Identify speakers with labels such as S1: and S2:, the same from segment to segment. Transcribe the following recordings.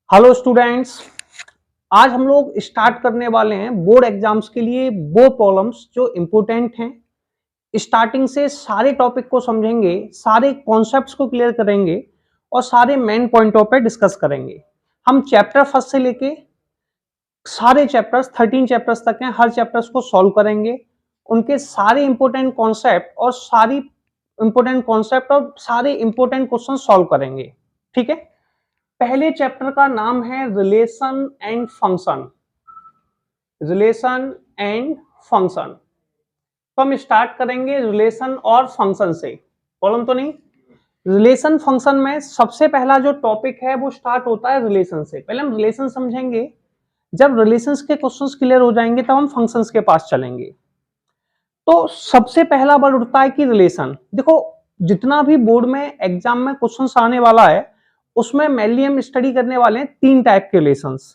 S1: Hello students. आज हम लोग स्टार्ट करने वाले हैं बोर्ड एग्जाम्स के लिए वो प्रॉब्लम्स जो इम्पोर्टेंट हैं। स्टार्टिंग से सारे टॉपिक को समझेंगे, सारे कॉन्सेप्ट्स को क्लियर करेंगे और सारे मेन पॉइंटों पे डिस्कस करेंगे। हम चैप्टर फर्स्ट से लेके सारे चैप्टर्स 13 चैप्टर्स तक हैं, हर चैप्टर्स को सॉल्व करेंगे। उनके सारे इंपॉर्टेंट कॉन्सेप्ट और सारे इंपॉर्टेंट क्वेश्चन सॉल्व करेंगे। ठीक है। पहले चैप्टर का नाम है relation and function. Relation and function तो हम स्टार्ट करेंगे रिलेशन और फंक्शन से। प्रॉब्लम तो नहीं। रिलेशन फंक्शन में सबसे पहला जो टॉपिक है वो स्टार्ट होता है रिलेशन से। पहले हम रिलेशन समझेंगे, जब रिलेशंस के क्वेश्चंस क्लियर हो जाएंगे तब हम फंक्शंस के पास चलेंगे। तो सबसे पहला वर्ड उठता है कि रिलेशन। देखो, जितना भी बोर्ड में एग्जाम में क्वेश्चंस आने वाला है उसमें मेनली हम स्टडी करने वाले हैं तीन टाइप के रिलेशंस।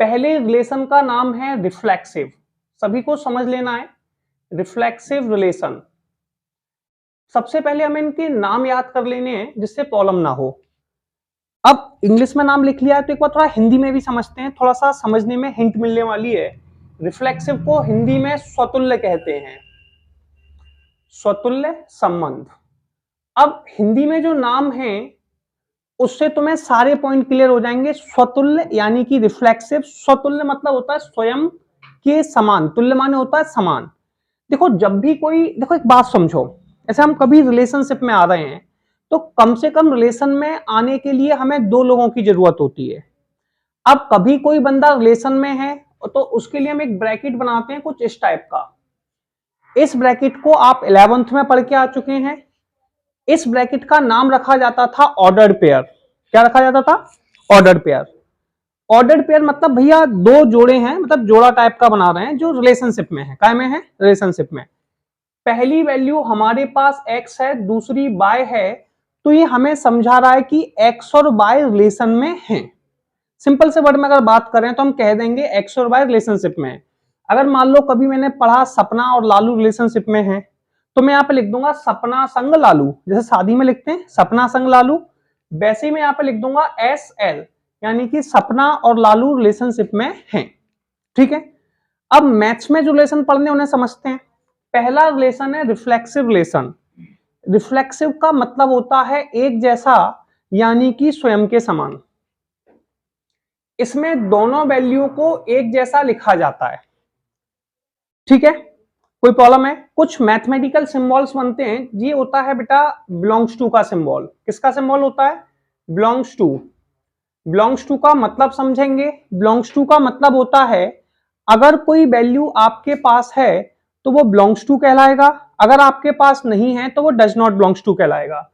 S1: पहले रिलेशन का नाम है रिफ्लेक्सिव, सभी को समझ लेना है। रिफ्लेक्सिव रिलेशन, सबसे पहले हमें इनके नाम याद कर लेने हैं जिससे प्रॉब्लम ना हो। अब इंग्लिश में नाम लिख लिया है तो एक बार थोड़ा हिंदी में भी समझते हैं, थोड़ा सा समझने में हिंट मिलने वाली है। रिफ्लेक्सिव को हिंदी में स्वतुल्य कहते हैं, स्वतुल्य संबंध। अब हिंदी में जो नाम है उससे तुम्हें सारे पॉइंट क्लियर हो जाएंगे। स्वतुल्य यानी कि रिफ्लेक्सिव, स्वतुल्य मतलब होता है स्वयं के समान, तुल्य माने होता है समान। देखो, जब भी कोई, देखो एक बात समझो, ऐसे हम कभी रिलेशनशिप में आ रहे हैं तो कम से कम रिलेशन में आने के लिए हमें दो लोगों की जरूरत होती है। अब कभी कोई बंदा रिलेशन में है तो उसके लिए हम एक ब्रैकेट बनाते हैं कुछ इस टाइप का। इस ब्रैकेट को आप 11th में पढ़ के आ चुके हैं। इस ब्रैकेट का नाम रखा जाता था ऑर्डर्ड पेयर। क्या रखा जाता था? Ordered pair. ऑर्डर्ड पेयर मतलब भैया दो जोड़े हैं, मतलब जोड़ा टाइप का बना रहे हैं जो रिलेशनशिप में है। काय में है? रिलेशनशिप में। पहली वैल्यू हमारे पास x है, दूसरी y है, तो ये हमें समझा रहा है कि x और y रिलेशन में हैं। सिंपल से वर्ड में अगर बात करें तो हम कह देंगे x और y रिलेशनशिप में है। अगर मान लो कभी मैंने पढ़ा सपना और लालू रिलेशनशिप में है तो मैं यहाँ पे लिख दूंगा सपना संग लालू, जैसे शादी में लिखते हैं सपना संग लालू, वैसे ही मैं यहाँ पे लिख दूंगा SL, यानी कि सपना और लालू रिलेशनशिप में हैं। ठीक है। अब मैथ्स में जो रिलेशन पढ़ने उन्हें समझते हैं। पहला रिलेशन है रिफ्लेक्सिव रिलेशन। रिफ्लेक्सिव का मतलब होता है एक जैसा, यानी कि स्वयं के समान। इसमें दोनों वैल्यू को एक जैसा लिखा जाता है। ठीक है। कोई प्रॉब्लम है? कुछ मैथमेटिकल सिंबल्स बनते हैं, ये होता है बेटा बिलोंग्स टू का सिंबल। किसका सिंबल होता है? Belongs to. बिलोंग्स टू का मतलब समझेंगे। बिलोंग्स टू का मतलब होता है अगर कोई वैल्यू आपके पास है तो वो बिलोंग्स टू कहलाएगा, अगर आपके पास नहीं है तो वो डज नॉट बिलोंग्स टू कहलाएगा।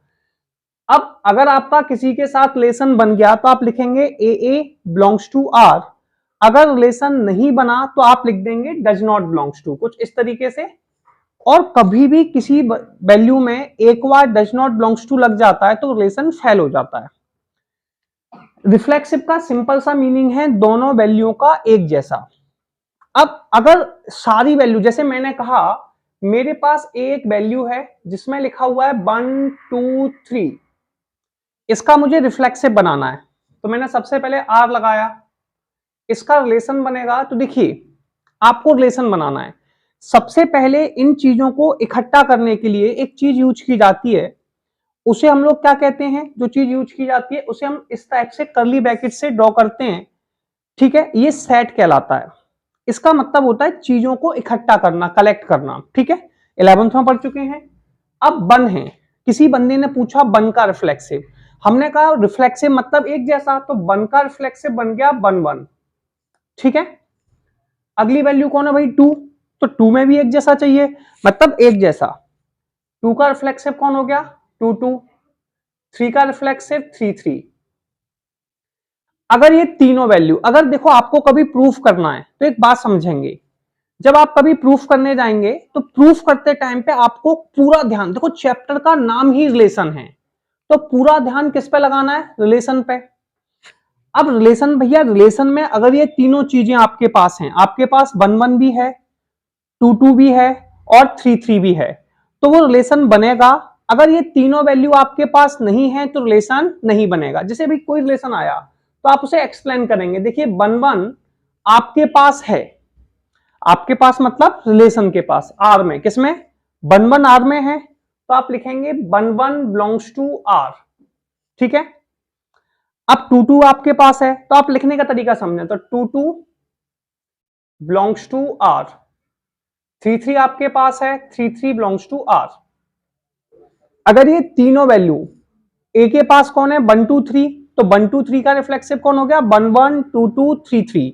S1: अब अगर आपका किसी के साथ रिलेशन बन गया तो आप लिखेंगे ए बिलोंग्स टू आर, अगर रिलेशन नहीं बना तो आप लिख देंगे डज नॉट बिलोंग्स टू, कुछ इस तरीके से। और कभी भी किसी वैल्यू में एक बार डज नॉट बिलोंग्स टू लग जाता है तो रिलेशन फेल हो जाता है। रिफ्लेक्सिव का सिंपल सा मीनिंग है दोनों वैल्यू का एक जैसा। अब अगर सारी वैल्यू, जैसे मैंने कहा मेरे पास एक वैल्यू है जिसमें लिखा हुआ है 1 2 3, इसका मुझे रिफ्लेक्सिव बनाना है तो मैंने सबसे पहले R लगाया, इसका रिलेशन बनेगा। तो देखिए, आपको रिलेशन बनाना है, सबसे पहले इन चीजों को इकट्ठा करने के लिए एक चीज यूज की जाती है, उसे हम लोग क्या कहते हैं? जो चीज यूज की जाती है उसे हम इस टाइप से कर्ली ब्रैकेट से ड्रॉ करते हैं। ठीक है, ये सेट कहलाता है। इसका मतलब होता है चीजों को इकट्ठा करना, कलेक्ट करना। ठीक है, 11th में पढ़ चुके हैं। अब बन है, किसी बंदे ने पूछा बन का रिफ्लेक्सिव, हमने कहा रिफ्लेक्सिव मतलब एक जैसा, तो बन का रिफ्लेक्सिव बन गया बन 1। ठीक है। अगली वैल्यू कौन है भाई? 2, तो 2 में भी एक जैसा चाहिए, मतलब एक जैसा। 2 का रिफ्लेक्सिव कौन हो गया? 2 2। 3 का रिफ्लेक्सिव 3 3। अगर ये तीनों वैल्यू, अगर देखो आपको कभी प्रूफ करना है तो एक बात समझेंगे, जब आप कभी प्रूफ करने जाएंगे तो प्रूफ करते टाइम पे आपको पूरा ध्यान, देखो चैप्टर का नाम ही रिलेशन है तो पूरा ध्यान किस पे लगाना है? रिलेशन पे। अब रिलेशन भैया, रिलेशन में अगर ये तीनों चीजें आपके पास हैं, आपके पास 1 1 भी है, 2 2 भी है और 3 3 भी है, तो वो रिलेशन बनेगा। अगर ये तीनों वैल्यू आपके पास नहीं है तो रिलेशन नहीं बनेगा। जैसे भी कोई रिलेशन आया तो आप उसे एक्सप्लेन करेंगे। देखिए 1 1 आपके पास है, आपके पास मतलब रिलेशन के पास, आर में, किसमें, 1 1 आर में है, तो आप लिखेंगे 1 1 बिलोंग्स टू आर। ठीक है, अब 2 2 आपके पास है, तो आप लिखने का तरीका समझें, तो 2 2 बिलोंग्स टू आर। 3 3 आपके पास है, 3 3 बिलोंग्स टू आर। अगर ये तीनों वैल्यू ए के पास कौन है, 1 2 3, तो 1 2 3 का रिफ्लेक्सिव कौन हो गया, 1 1 2 2 3 3।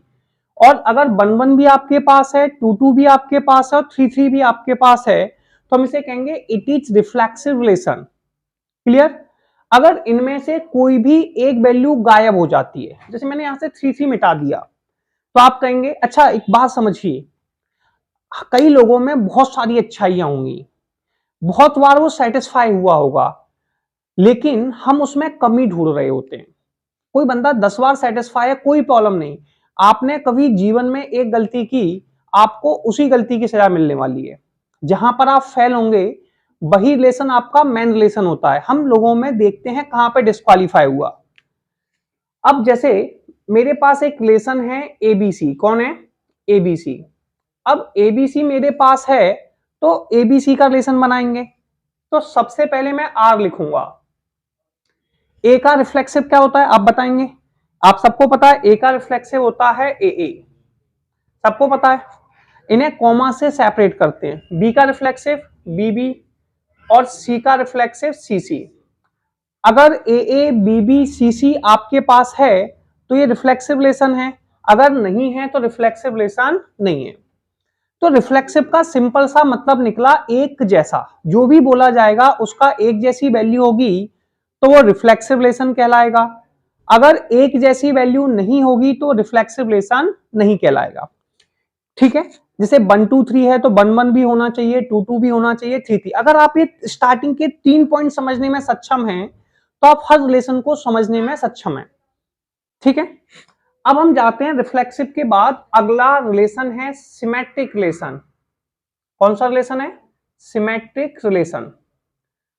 S1: और अगर 1 1 भी आपके पास है, 2 2 भी आपके पास है और 3 3 भी आपके पास है, तो हम इसे कहेंगे it is reflexive relation. Clear. अगर इनमें से कोई भी एक वैल्यू गायब हो जाती है, जैसे मैंने यहां से 3 3 मिटा दिया, तो आप कहेंगे, अच्छा एक बात समझिए, कई लोगों में बहुत सारी अच्छाइयां होंगी, बहुत बार वो सेटिस्फाई हुआ होगा, लेकिन हम उसमें कमी ढूंढ रहे होते हैं। कोई बंदा 10 बार सेटिस्फाई है, कोई प्रॉब्लम नहीं, आपने कभी जीवन में एक गलती की, आपको उसी गलती की सजा मिलने वाली है। जहां पर आप फेल होंगे वही रिलेशन आपका मेन रिलेशन होता है। हम लोगों में देखते हैं कहां पे डिस्क्वालीफाई हुआ। अब जैसे मेरे पास एक रिलेशन है एबीसी, कौन है, एबीसी। अब एबीसी मेरे पास है, तो एबीसी का रिलेशन बनाएंगे, तो सबसे पहले मैं आर लिखूंगा। ए का रिफ्लेक्सिव क्या होता है आप बताएंगे, आप सबको पता है ए का रिफ्लेक्सिव होता है ए, सबको पता है। इन्हें कॉमा से सेपरेट करते हैं, बी का रिफ्लेक्सिव बीबी और सी का रिफ्लेक्सिव सीसी। अगर ए बीबी सीसी आपके पास है तो ये रिफ्लेक्सिव रिलेशन है, अगर नहीं है तो रिफ्लेक्सिव रिलेशन नहीं है। तो रिफ्लेक्सिव का सिंपल सा मतलब निकला एक जैसा, जो भी बोला जाएगा उसका एक जैसी वैल्यू होगी तो वो रिफ्लेक्सिव रिलेशन कहलाएगा। अगर एक जैसी वैल्यू नहीं होगी तो रिफ्लेक्सिव रिलेशन नहीं कहलाएगा। ठीक है, जैसे 1 2 3 है तो 1 1 भी होना चाहिए, 2 2 भी होना चाहिए, 3 3। अगर आप ये स्टार्टिंग के 3 पॉइंट समझने में सक्षम हैं तो आप हर रिलेशन को समझने में सक्षम हैं। ठीक है, अब हम जाते हैं रिफ्लेक्सिव के बाद, अगला रिलेशन है सिमेट्रिक रिलेशन। कौन सा रिलेशन है, सिमेट्रिक रिलेशन।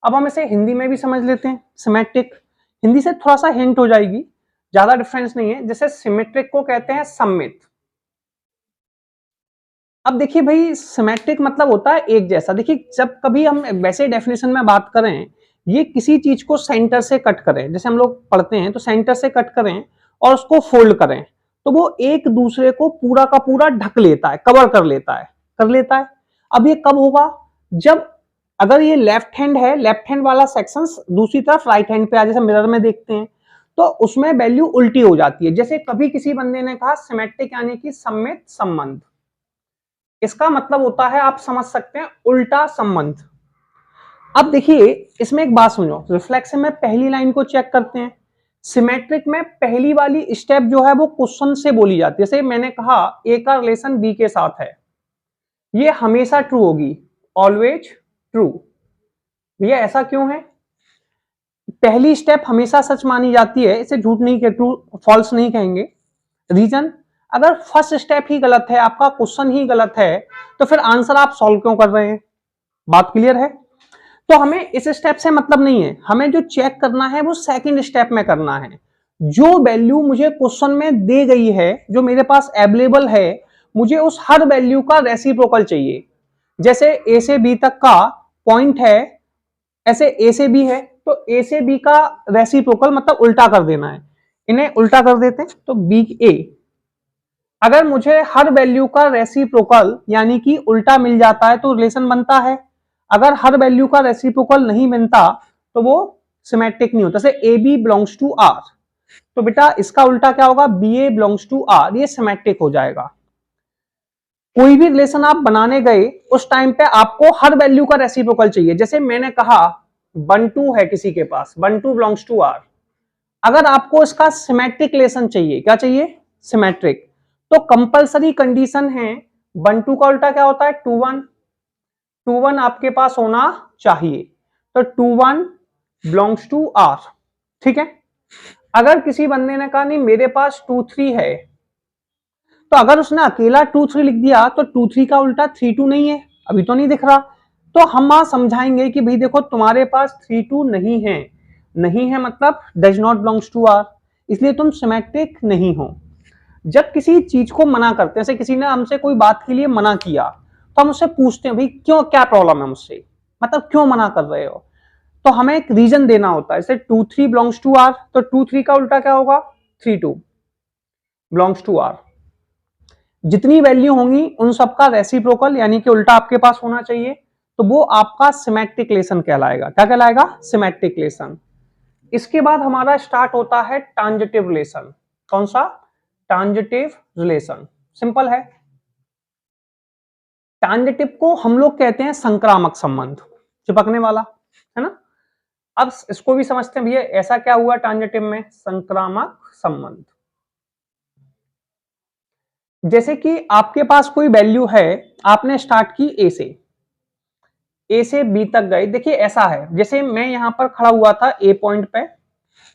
S1: अब हम इसे हिंदी में भी समझ लेते हैं, सिमेट्रिक, हिंदी से थोड़ा सा हिंट हो जाएगी, ज्यादा डिफरेंस नहीं है। जैसे सिमेट्रिक को कहते हैं सममित। अब देखिए भाई, सिमेट्रिक मतलब होता है एक जैसा। देखिए जब कभी हम वैसे डेफिनेशन में बात करें, ये किसी चीज को सेंटर से कट करें, जैसे हम लोग पढ़ते हैं तो सेंटर से कट करें और उसको फोल्ड करें, तो वो एक दूसरे को पूरा का पूरा ढक लेता है, कवर कर लेता है, कर लेता है। अब ये कब होगा, जब अगर ये लेफ्ट हैंड है, लेफ्ट हैंड वाला सेक्शन दूसरी तरफ राइट हैंड पे आ, जैसे मिरर में देखते हैं, तो उसमें वैल्यू उल्टी हो जाती है। जैसे कभी किसी बंदे ने कहा सिमेट्रिक यानी कि सममित संबंध, इसका मतलब होता है, आप समझ सकते हैं, उल्टा संबंध। अब देखिए इसमें एक बात सुनो, रिफ्लेक्सिव में पहली लाइन को चेक करते हैं, सिमेट्रिक में पहली वाली स्टेप जो है वो क्वेश्चन से बोली जाती है। जैसे मैंने कहा ए का रिलेशन बी के साथ है, ये हमेशा ट्रू होगी, ऑलवेज ट्रू। भैया ऐसा क्यों है, पहली स्टेप हमेशा सच मानी जाती है, इसे झूठ नहीं, ट्रू फॉल्स नहीं कहेंगे। रीजन, अगर फर्स्ट स्टेप ही गलत है, आपका क्वेश्चन ही गलत है, तो फिर आंसर आप सॉल्व क्यों कर रहे हैं, बात क्लियर है। तो हमें इस स्टेप से मतलब नहीं है, हमें जो चेक करना है वो सेकंड स्टेप में करना है। जो वैल्यू मुझे क्वेश्चन में दी गई है, जो मेरे पास अवेलेबल है, मुझे उस हर वैल्यू का रेसिप्रोकल चाहिए। जैसे ए से बी तक का पॉइंट है, ऐसे ए से बी है, तो ए से बी का रेसिप्रोकल मतलब उल्टा कर देना है, इन्हें उल्टा कर देते हैं, तो बी ए। अगर मुझे हर वैल्यू का रेसिप्रोकल यानी कि उल्टा मिल जाता है तो रिलेशन बनता है। अगर हर वैल्यू का रेसिप्रोकल नहीं बनता तो वो सिमेट्रिक नहीं होता। जैसे A B belongs to R, तो बेटा इसका उल्टा क्या होगा, B A belongs to R, ये सिमेट्रिक हो जाएगा। कोई भी रिलेशन आप बनाने गए उस टाइम पे आपको हर वैल्यू का रेसिप्रोकल चाहिए। जैसे मैंने कहा 1 2 है किसी के पास, 1 2 बिलोंग्स टू आर, अगर आपको इसका सिमेट्रिक रिलेशन चाहिए, क्या चाहिए, सिमेट्रिक, तो कंपलसरी कंडीशन है 1 2 का उल्टा क्या होता है, 2 1, 2 1 आपके पास होना चाहिए, तो 2 1 बिलोंग्स टू आर। ठीक है, अगर किसी बंदे ने कहा नहीं मेरे पास 2 3 है, तो अगर उसने अकेला 2 3 लिख दिया तो 2 3 का उल्टा 3 2 नहीं है, अभी तो नहीं दिख रहा, तो हम वहां समझाएंगे कि भाई देखो तुम्हारे पास 3 2 नहीं है, नहीं है मतलब does not belongs to R. इसलिए तुम सिमेट्रिक नहीं हो। जब किसी चीज को मना करते हैं, जैसे किसी ने हमसे कोई बात के लिए मना किया, तो हम उससे पूछते हैं भाई क्यों, क्या प्रॉब्लम है मुझसे, मतलब क्यों मना कर रहे हो, तो हमें एक रीजन देना होता है। जैसे 2 3 बिलोंग्स टू आर, तो 2 3 का उल्टा क्या होगा, 3 2 बिलोंग्स टू आर। जितनी वैल्यू होंगी उन सबका रेसिप्रोकल यानी कि उल्टा आपके पास होना चाहिए, तो वो आपका सिमेट्रिक रिलेशन कहलाएगा। क्या कहलाएगा, सिमेट्रिक रिलेशन। इसके बाद हमारा स्टार्ट होता है ट्रांजिटिव रिलेशन। कौन सा, ट्रांजिटिव रिलेशन। सिंपल है, ट्रांजिटिव को हम लोग कहते हैं संक्रामक संबंध, चिपकने वाला, है ना। अब इसको भी समझते हैं भैया, ऐसा क्या हुआ ट्रांजिटिव में, संक्रामक संबंध। जैसे कि आपके पास कोई वैल्यू है, आपने स्टार्ट की ए से बी तक गए। देखिए ऐसा है, जैसे मैं यहां पर खड़ा हुआ था ए पॉइंट पे,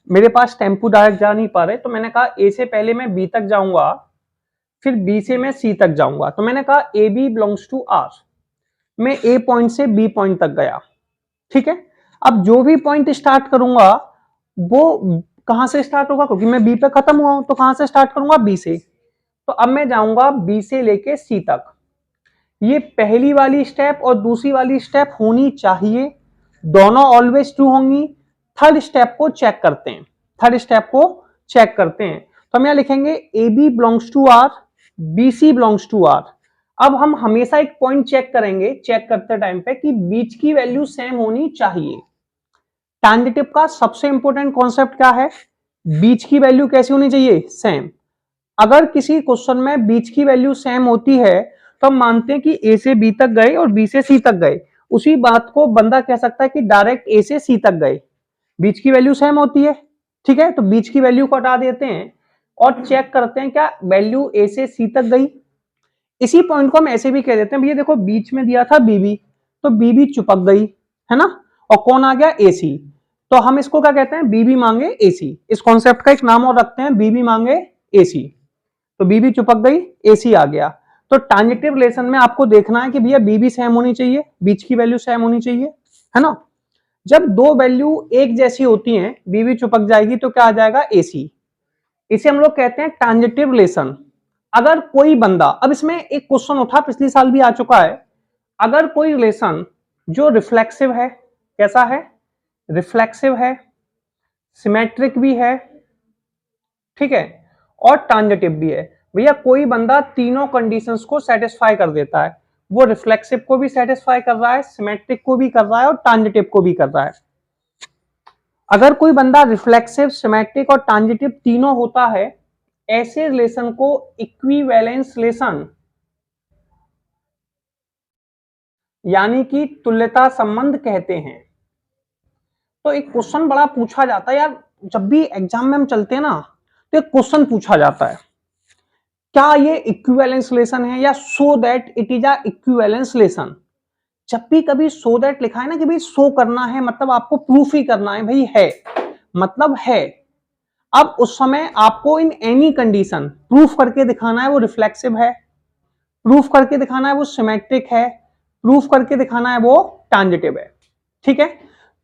S1: मेरे पास टेम्पो डायरेक्ट जा नहीं पा रहे, तो मैंने कहा ए से पहले मैं बी तक जाऊंगा, फिर बी से मैं सी तक जाऊंगा, तो मैंने कहा A B belongs to R. मैं ए पॉइंट से बी पॉइंट तक गया, ठीक है। अब जो भी पॉइंट स्टार्ट करूंगा वो कहां से स्टार्ट होगा, क्योंकि मैं बी पे खत्म हुआ हूं, तो कहां से स्टार्ट करूंगा, बी से। तो अब मैं जाऊंगा बी से लेके सी तक। ये पहली वाली स्टेप और दूसरी वाली स्टेप होनी चाहिए, दोनों ऑलवेज ट्रू होंगी। थर्ड स्टेप को चेक करते हैं, थर्ड स्टेप को चेक करते हैं। तो हम यहां लिखेंगे A B belongs to R, B C belongs to R. अब हम हमेशा एक पॉइंट चेक करेंगे, चेक करते टाइम पे कि बीच की वैल्यू सेम होनी चाहिए। ट्रांजिटिव का सबसे इंपॉर्टेंट कॉन्सेप्ट क्या है, बीच की वैल्यू कैसी होनी चाहिए, सेम। अगर किसी क्वेश्चन में बीच की वैल्यू सेम होती है तो हम मानते हैं कि ए से बी तक गए और बी से सी तक गए। उसी बात को बंदा कह सकता है कि डायरेक्ट ए से सी तक गए, बीच की वैल्यू सेम होती है, ठीक है। तो बीच की वैल्यू को हटा देते हैं और चेक करते हैं क्या वैल्यू ए से सी तक गई। इसी पॉइंट को हम ऐसे भी कह देते हैं, भैया देखो बीच में दिया था बीबी, तो बीबी चिपक गई, है ना, और कौन आ गया, एसी। तो हम इसको क्या कहते हैं, बीबी मांगे एसी। इस कॉन्सेप्ट का एक नाम और रखते हैं, बीबी मांगे एसी। तो बीबी चिपक गई, एसी आ गया। तो ट्रांजिटिव रिलेशन में आपको देखना है कि भैया बीबी सेम होनी चाहिए, बीच की वैल्यू सेम होनी चाहिए, है ना। जब दो वैल्यू एक जैसी होती हैं, बीबी चिपक जाएगी तो क्या आ जाएगा, एसी। इसे हम लोग कहते हैं ट्रांजिटिव रिलेशन। अगर कोई बंदा, अब इसमें एक क्वेश्चन उठा, पिछली साल भी आ चुका है, अगर कोई रिलेशन जो रिफ्लेक्सिव है, कैसा है, रिफ्लेक्सिव है, सिमेट्रिक भी है, ठीक है, और ट्रांजिटिव भी है। भैया कोई बंदा तीनों कंडीशंस को सेटिस्फाई कर देता है, वो रिफ्लेक्सिव को भी सेटिस्फाई कर रहा है, सिमेट्रिक को भी कर रहा है और ट्रांजिटिव को भी कर रहा है। अगर कोई बंदा रिफ्लेक्सिव, सिमेट्रिक और ट्रांजिटिव तीनों होता है, ऐसे रिलेशन को इक्विवेलेंस रिलेशन यानी कि तुल्यता संबंध कहते हैं। तो एक क्वेश्चन बड़ा पूछा जाता है यार, जब भी एग्जाम में हम चलते हैं ना, तो एक क्वेश्चन पूछा जाता है, क्या ये इक्विवेलेंस रिलेशन है, या so that it is a equivalence relation. जब भी कभी सो दैट लिखा है ना कि भाई शो करना है, मतलब आपको प्रूफ ही करना है, भाई है मतलब है। अब उस समय आपको इन एनी कंडीशन प्रूफ करके दिखाना है वो रिफ्लेक्सिव है, प्रूफ करके दिखाना है वो सिमेट्रिक है, प्रूफ करके दिखाना है वो ट्रांजिटिव है, ठीक है।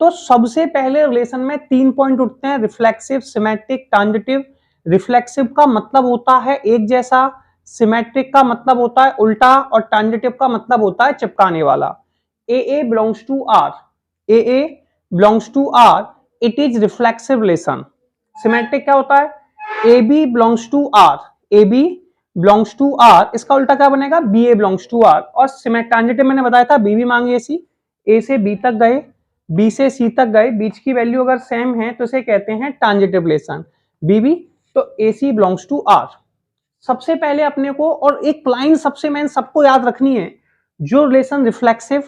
S1: तो सबसे पहले रिलेशन में 3 पॉइंट उठते हैं, रिफ्लेक्सिव, सिमेट्रिक, ट्रांजिटिव। रिफ्लेक्सिव का मतलब होता है एक जैसा, सिमेट्रिक का मतलब होता है उल्टा, और ट्रांजिटिव का मतलब होता है चिपकाने वाला। A belongs to R, A belongs to R, it is reflexive relation. Symmetric क्या होता है, A B belongs to R, A B belongs to R, इसका उल्टा क्या बनेगा, B A belongs to R. और ट्रांजिटिव मैंने बताया था, बी बी मांगे सी, ए से बी तक गए, बी से सी तक गए, बीच की वैल्यू अगर सेम है तो इसे कहते हैं ट्रांजिटिव रिलेशन, बीबी। तो ए सी बिलोंग्स टू आर। सबसे पहले अपने को, और एक लाइन सबसे मेन सबको याद रखनी है, जो रिलेशन रिफ्लेक्सिव,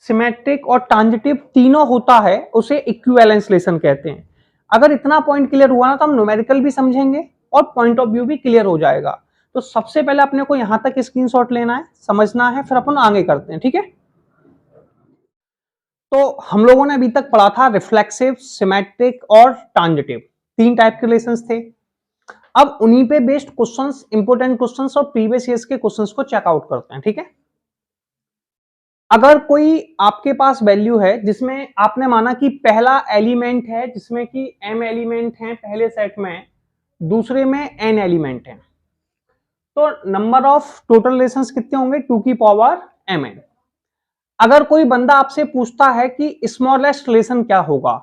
S1: सिमेट्रिक और ट्रांजिटिव तीनों होता है उसे इक्विवेलेंस रिलेशन कहते हैं। अगर इतना पॉइंट क्लियर हुआ ना तो हम न्यूमेरिकल भी समझेंगे और पॉइंट ऑफ व्यू भी क्लियर हो जाएगा। तो सबसे पहले अपने को यहां तक स्क्रीनशॉट लेना है, समझना है, फिर अपन आगे करते हैं, ठीक है। तो हम लोगों ने अभी तक पढ़ा था रिफ्लेक्सिव, सिमेट्रिक और ट्रांजिटिव, 3 टाइप के रिलेशंस थे। अब उन्हीं पे बेस्ड क्वेश्चंस, इंपोर्टेंट क्वेश्चंस और प्रीवियस ईयर्स के क्वेश्चंस को चेकआउट करते हैं, ठीक है। अगर कोई आपके पास वैल्यू है जिसमें आपने माना कि पहला एलिमेंट है जिसमें कि m एलिमेंट हैं पहले सेट में, दूसरे में n एलिमेंट हैं, तो नंबर ऑफ टोटल रिलेशंस कितने होंगे 2 की पावर mn। अगर कोई बंदा आपसे पूछता है कि स्मॉलेस्ट रिलेशन क्या होगा,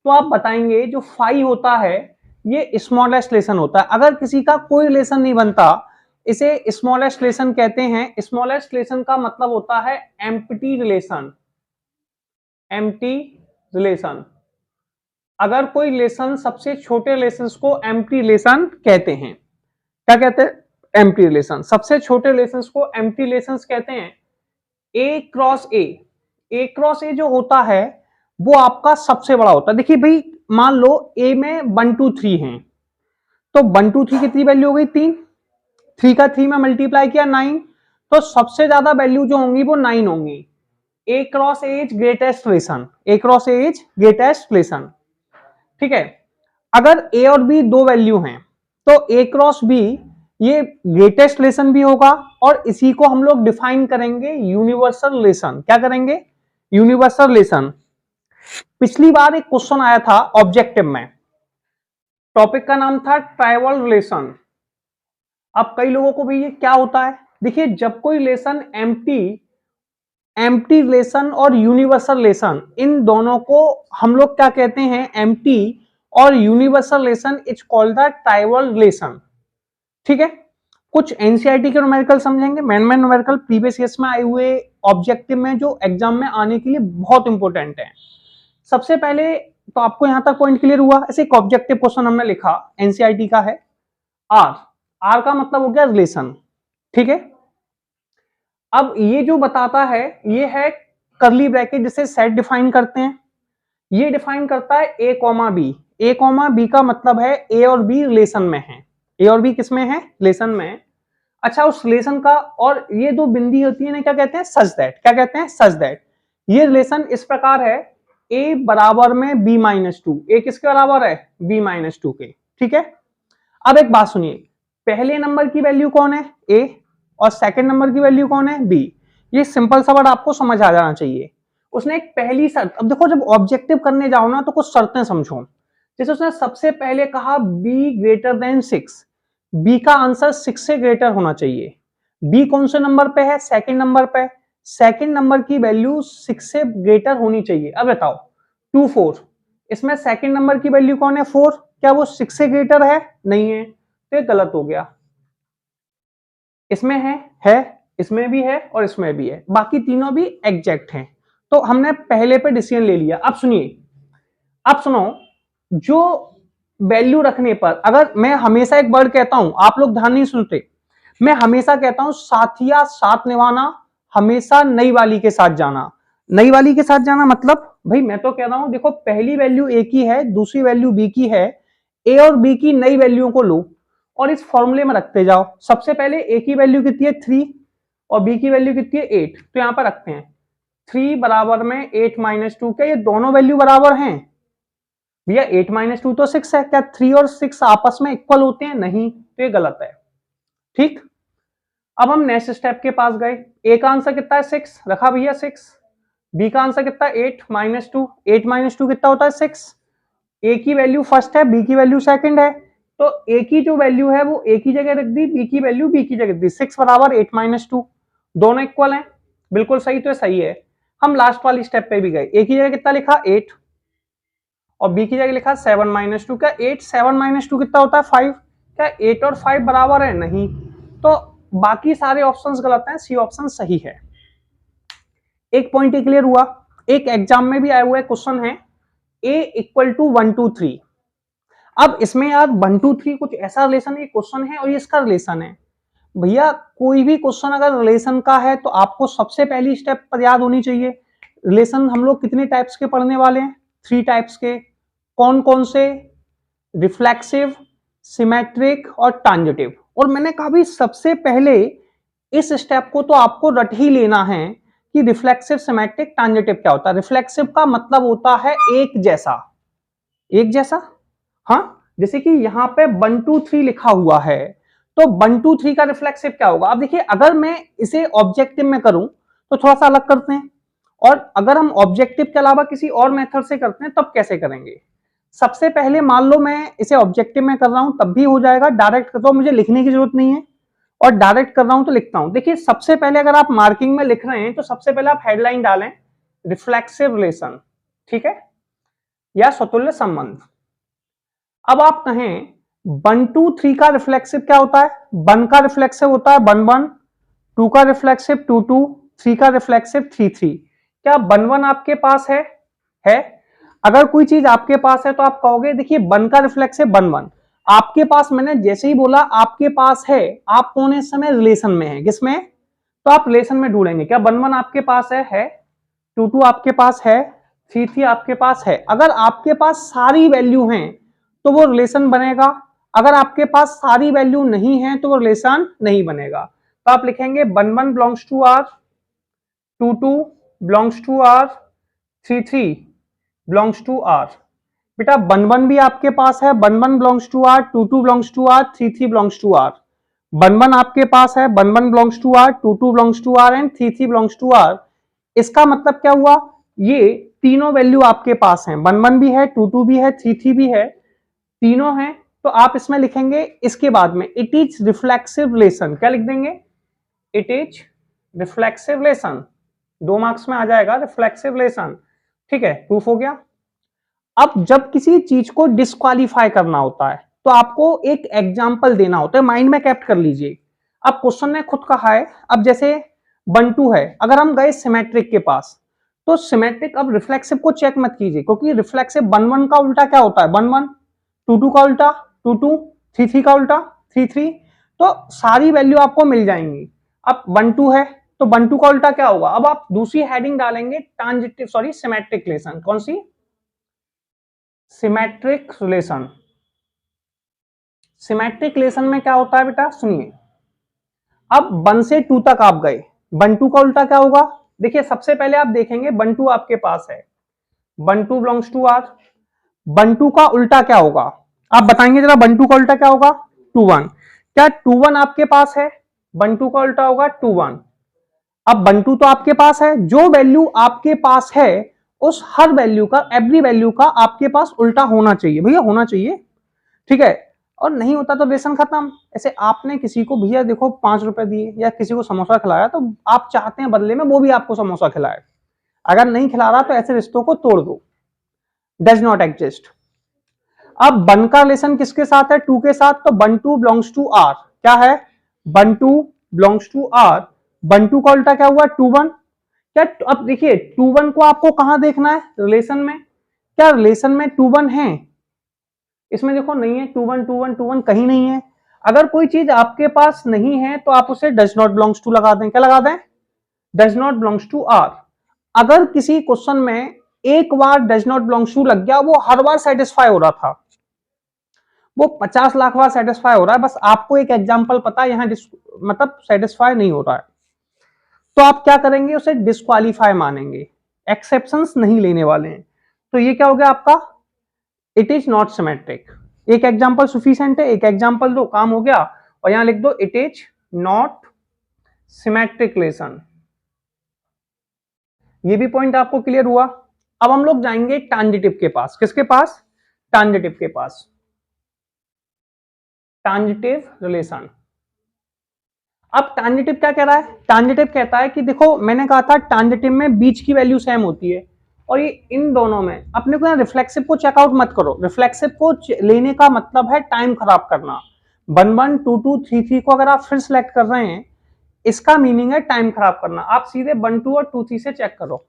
S1: तो आप बताएंगे जो फाई होता है ये स्मॉलेस्ट रिलेशन होता है। अगर किसी का कोई रिलेशन नहीं बनता, इसे स्मॉलेस्ट रिलेशन कहते हैं। स्मॉलेस्ट रिलेशन का मतलब होता है एम्प्टी रिलेशन, एम्प्टी रिलेशन। अगर कोई रिलेशन सबसे छोटे रिलेशंस को एम्प्टी रिलेशन कहते हैं। क्या कहते हैं? Empty relation. सबसे छोटे रिलेशंस को एम्प्टी रिलेशंस कहते हैं। ए क्रॉस ए क्रॉस ए जो होता है वो आपका सबसे बड़ा होता है। देखिए भाई, मान लो ए में 1 2 3 हैं, तो 1 2 3 कितनी वैल्यू हो गई? 3। 3 का 3 में मल्टीप्लाई किया 9, तो सबसे ज्यादा वैल्यू जो होंगी वो 9 होंगी। A cross A is greatest relation, A cross A is greatest relation. ठीक है, अगर ए और बी दो वैल्यू हैं तो ए क्रॉस बी ये ग्रेटेस्ट रिलेशन भी होगा, और इसी को हम लोग डिफाइन करेंगे यूनिवर्सल रिलेशन। क्या करेंगे? Universal relation. पिछली बार एक क्वेश्चन आया था ऑब्जेक्टिव में, टॉपिक का नाम था ट्राइवल रिलेशन। अब कई लोगों को भी ये क्या होता है, देखिए जब कोई रिलेशन एम्प्टी रिलेशन और यूनिवर्सल रिलेशन, इन दोनों को हम लोग क्या कहते हैं? एम्प्टी और universal relation is called the trivial relation. ठीक है, कुछ एनसीईआरटी के न्यूमेरिकल समझेंगे, मैन न्यूमेरिकल प्रीवियस ईयर्स में आए हुए ऑब्जेक्टिव में जो एग्जाम में आने के लिए बहुत इंपॉर्टेंट है। सबसे पहले तो आपको यहां तक पॉइंट क्लियर हुआ। ऐसे एक ऑब्जेक्टिव क्वेश्चन हमने लिखा, एनसीईआरटी का है। आर का मतलब हो गया रिलेशन। ठीक है, अब ये जो बताता है ये है कर्ली ब्रैकेट जिसे सेट डिफाइन करते हैं। ये डिफाइन करता है ए कॉमा बी। ए कॉमा बी का मतलब है ए और बी रिलेशन में है। ए और बी किसमें है? रिलेशन में। अच्छा, उस रिलेशन का, और ये दो बिंदी होती है ना, क्या कहते हैं? Such that. क्या कहते हैं? Such that. ये रिलेशन इस प्रकार है, ए बराबर में बी माइनस 2। ए किसके बराबर है? बी माइनस 2 के। ठीक है, अब एक बात सुनिए, पहले नंबर की वैल्यू कौन है? ए, और सेकंड नंबर की वैल्यू कौन है? बी। ये सिंपल सा वर्ड आपको समझ आ जाना चाहिए। उसने एक पहली शर्त, अब देखो जब ऑब्जेक्टिव करने जाओ ना तो कुछ शर्तें समझो। जैसे उसने सबसे पहले कहा बी ग्रेटर देन 6, बी का आंसर 6 से ग्रेटर होना चाहिए। बी कौन से नंबर पे है? सेकंड नंबर पे। सेकंड नंबर की वैल्यू 6 से ग्रेटर होनी चाहिए। अब बताओ 2 4, इसमें सेकंड नंबर की वैल्यू कौन है? 4। क्या वो 6 से ग्रेटर है? नहीं है, तो ये गलत हो गया। इसमें है, इसमें भी है और इसमें भी है, बाकी तीनों भी एग्जैक्ट हैं। तो हमने पहले पे डिसीजन ले लिया। अब सुनिए, अब सुनो, जो वैल्यू रखने पर, अगर मैं हमेशा एक वर्ड कहता हूं, आप लोग ध्यान नहीं सुनते, मैं हमेशा कहता हूं साथिया साथ निभाना, हमेशा नई वाली के साथ जाना। नई वाली के साथ जाना मतलब भाई मैं तो कह रहा हूं, देखो पहली वैल्यू ए की है, दूसरी वैल्यू बी की है, ए और बी की नई वैल्यू को लो और इस फॉर्मूले में रखते जाओ। सबसे पहले ए की वैल्यू कितनी है? 3, और बी की वैल्यू कितनी है? 8। तो यहां पर रखते हैं 3 बराबर में 8 माइनस 2। क्या ये दोनों वैल्यू बराबर हैं? भैया 8 माइनस 2 तो 6 है। क्या 3 और 6 आपस में इक्वल होते हैं? नहीं, तो ये गलत है। ठीक, अब हम नेक्स्ट स्टेप के पास गए। ए का आंसर कितना है? 6 रखा भैया 6। बी का आंसर कितना है? 8 माइनस 2। 8 माइनस 2 कितना होता है? 6। ए की वैल्यू फर्स्ट है, बी की वैल्यू सेकंड है, तो ए की जो वैल्यू है वो ए की जगह रख दी, बी की वैल्यू बी की जगह रख दी। 6 बराबर 8 माइनस 2, दोनों इक्वल हैं। बिल्कुल सही, तो सही है। हम लास्ट वाली स्टेप पे भी गए। ए की जगह कितना लिखा? 8, और बी की जगह लिखा 7 माइनस 2। क्या 8 7 माइनस 2 कितना होता है? 5। क्या 8 और 5 बराबर है? नहीं, तो बाकी सारे ऑप्शंस गलत हैं, सी ऑप्शन सही है। एक पॉइंट क्लियर हुआ। एक एग्जाम में भी आया हुआ क्वेश्चन है a इक्वल टू 1 2 3। अब इसमें यार 1 2 3 कुछ ऐसा रिलेशन है, क्वेश्चन है और ये इसका रिलेशन है। भैया कोई भी क्वेश्चन अगर रिलेशन का है तो आपको सबसे पहली स्टेप पर याद होनी चाहिए, रिलेशन हम लोग कितने टाइप्स के पढ़ने वाले हैं? 3 टाइप्स के। कौन कौन से? रिफ्लेक्सिव, सिमेट्रिक और ट्रांजिटिव। और मैंने कहा भी सबसे पहले इस स्टेप को तो आपको रट ही लेना है कि रिफ्लेक्सिव, सिमेट्रिक, ट्रांजिटिव क्या होता है। रिफ्लेक्सिव का मतलब होता है एक जैसा। एक जैसा, हाँ, जैसे कि यहाँ पे 1 2 3 लिखा हुआ है, तो 1 2 3 का रिफ्लेक्सिव क्या होगा? अब देखिए, अगर मैं इसे ऑब्जेक्टिव में करूं तो थोड़ा सा अलग करते हैं। और अगर हम ऑब्जेक्टिव के अलावा किसी और मेथड से करते हैं तब कैसे करेंगे? सबसे पहले मान लो मैं इसे ऑब्जेक्टिव में कर रहा हूं तब भी हो जाएगा, डायरेक्ट कर रहा हूं मुझे लिखने की जरूरत नहीं है, और डायरेक्ट कर रहा हूं तो लिखता हूं। देखिए सबसे पहले अगर आप मार्किंग में लिख रहे हैं तो सबसे पहले आप हेडलाइन डालें रिफ्लेक्सिव रिलेशन, ठीक है, या स्वतुल्य संबंध। अब आप कहें 1 2 3 का रिफ्लेक्सिव क्या होता है? 1 का रिफ्लेक्सिव होता है 1 1, 2 का रिफ्लेक्सिव 2 2, 3 का रिफ्लेक्सिव 3 3। क्या 1 1 आपके पास है? अगर कोई चीज आपके पास है तो आप कहोगे देखिए 1 का रिफ्लेक्सिव 1 1 आपके पास, मैंने जैसे ही बोला आपके पास है, आप कौन है इस समय? रिलेशन में है। किसमें? तो आप रिलेशन में ढूंढेंगे। क्या 1 1 आपके पास है? 2 2 आपके पास है, 3 3 आपके पास है। अगर आपके पास सारी वैल्यू हैं तो वो रिलेशन बनेगा, अगर आपके पास सारी वैल्यू नहीं है तो वो रिलेशन नहीं बनेगा। तो आप लिखेंगे 1 1 belongs to R, 2 2 belongs to R, 3 3 belongs to R. बेटा 1 1 भी आपके पास है, 1 1 belongs to R, 2 2 belongs to R, 3 3 belongs to R. 1 1 आपके पास है, 1 1 belongs to R, 2 2 belongs to R and 3 3 belongs to R. इसका मतलब क्या हुआ? ये तीनों वैल्यू आपके पास हैं, 1 1 भी है, 2 2 भी है, 3 3 भी है, तीनों हैं। तो आप इसमें लिखेंगे इसके बाद में इट इज रिफ्लेक्सिव रिलेशन। क्या लिख देंगे? It is reflexive relation. 2 marks में आ जाएगा रिफ्लेक्सिव रिलेशन, ठीक है, प्रूफ हो गया। अब जब किसी चीज को डिस्क्वालीफाई करना होता है तो आपको एक एग्जाम्पल देना होता है, माइंड में कैप्ट कर लीजिए। अब क्वेश्चन ने खुद कहा है, अब जैसे 1 2 है, अगर हम गए सिमेट्रिक के पास तो सिमेट्रिक, अब रिफ्लेक्सिव को चेक मत कीजिए क्योंकि रिफ्लेक्सिव 1 1 का उल्टा क्या होता है? 1 1, 2 2 का उल्टा 2 2, 3 3 का उल्टा 3 3। तो सारी वैल्यू आपको मिल जाएंगी। अब 1 2 है तो 1 2 का उल्टा क्या होगा? अब आप दूसरी हेडिंग डालेंगे ट्रांजिटिव, सॉरी सिमेट्रिक रिलेशन। कौन सी? Symmetric relation. सिमेट्रिक रिलेशन में क्या होता है बेटा? सुनिए, अब 1 से 2 तक आप गए, 1 2 का उल्टा क्या होगा? देखिए सबसे पहले आप देखेंगे 1 2 आपके पास है, 1 2 बिलोंग्स टू आर। 1 2 का उल्टा क्या होगा? आप बताएंगे जरा 1 2 का उल्टा क्या होगा? 2 1। क्या 2 1 आपके पास है? 1 2 का उल्टा होगा 2 1। अब 1 2 तो आपके पास है, जो वैल्यू आपके पास है उस हर वैल्यू का, एवरी वैल्यू का आपके पास उल्टा होना चाहिए भैया, होना चाहिए, ठीक है। और नहीं होता तो रिलेशन खत्म। ऐसे आपने किसी को भैया देखो 5 रुपए दिए या किसी को समोसा खिलाया तो आप चाहते हैं बदले में वो भी आपको समोसा खिलाए, अगर नहीं खिला रहा तो ऐसे रिश्तों को तोड़ दो, डज नॉट एग्जिस्ट। अब 1 का रिलेशन किसके साथ है? 2 के साथ, तो 1 2 बिलोंग्स टू आर। क्या है? 1 2 बिलोंग्स टू आर। 1 2 का उल्टा क्या हुआ? 2 1। क्या अब देखिए 2 1 को आपको कहां देखना है? रिलेशन में। क्या रिलेशन में 2 1 है? इसमें देखो नहीं है, 2 1 2 1 2 1 कहीं नहीं है। अगर कोई चीज आपके पास नहीं है तो आप उसे डज नॉट बिलोंग्स टू लगा दें। क्या लगा दें? Does not belongs to R. अगर किसी क्वेश्चन में एक बार डज नॉट बिलोंग्स टू लग गया, वो हर बार सेटिस्फाई हो रहा था, वो 50 लाख बार सेटिस्फाई हो रहा है, बस आपको एक एग्जांपल पता है यहां मतलब सेटिस्फाई नहीं हो रहा है, तो आप क्या करेंगे? उसे डिस्क्वालीफाई मानेंगे, एक्सेप्शंस नहीं लेने वाले हैं। तो ये क्या हो गया आपका? It is not symmetric. एक एग्जांपल सफिशिएंट है, एक एग्जांपल दो, काम हो गया। और यहां लिख दो it is not symmetric relation. ये भी पॉइंट आपको क्लियर हुआ। अब हम लोग जाएंगे ट्रांजिटिव के पास। किसके पास? ट्रांजिटिव के पास। Transitive relation. अब ट्रांजिटिव क्या कह रहा है? ट्रांजिटिव कहता है कि देखो मैंने कहा था ट्रांजिटिव में बीच की वैल्यू सेम होती है, और ये इन दोनों में अपने को यहाँ रिफ्लेक्सिव को चेकआउट मत करो। रिफ्लेक्सिव को लेने का मतलब है टाइम खराब करना। 1 1 2 2 3 3 को अगर आप फिर सिलेक्ट कर रहे हैं, इसका मीनिंग है टाइम खराब करना। आप सीधे 1 2 और 2 3 से चेक करो।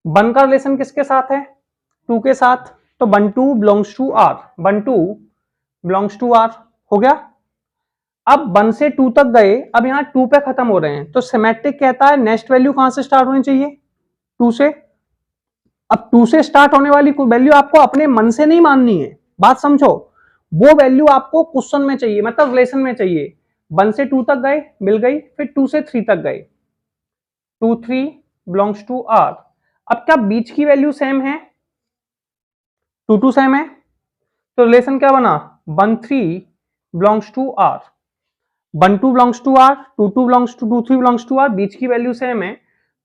S1: 1 का रिलेशन किसके साथ है? 2 के साथ, तो 1 2 belongs to R, 1 2 belongs to R हो गया। अब 1 से 2 तक गए, अब यहां 2 पे खत्म हो रहे हैं, तो सिमेट्रिक कहता है नेक्स्ट वैल्यू कहां से स्टार्ट होनी चाहिए? 2 से। अब 2 से स्टार्ट होने वाली वैल्यू आपको अपने मन से नहीं माननी है, बात समझो। वो वैल्यू आपको क्वेश्चन में चाहिए, मतलब रिलेशन में चाहिए। 1 से 2 तक गए, मिल गई, फिर 2 से 3 तक गए, 2 3 बिलोंग्स टू आर। अब क्या बीच की वैल्यू सेम है? 2 2 सेम है, तो रिलेशन क्या बना? 1 3 belongs to R. 1 2 belongs to R, 2 2 belongs to 2 3 belongs to R, बीच की वैल्यू सेम है।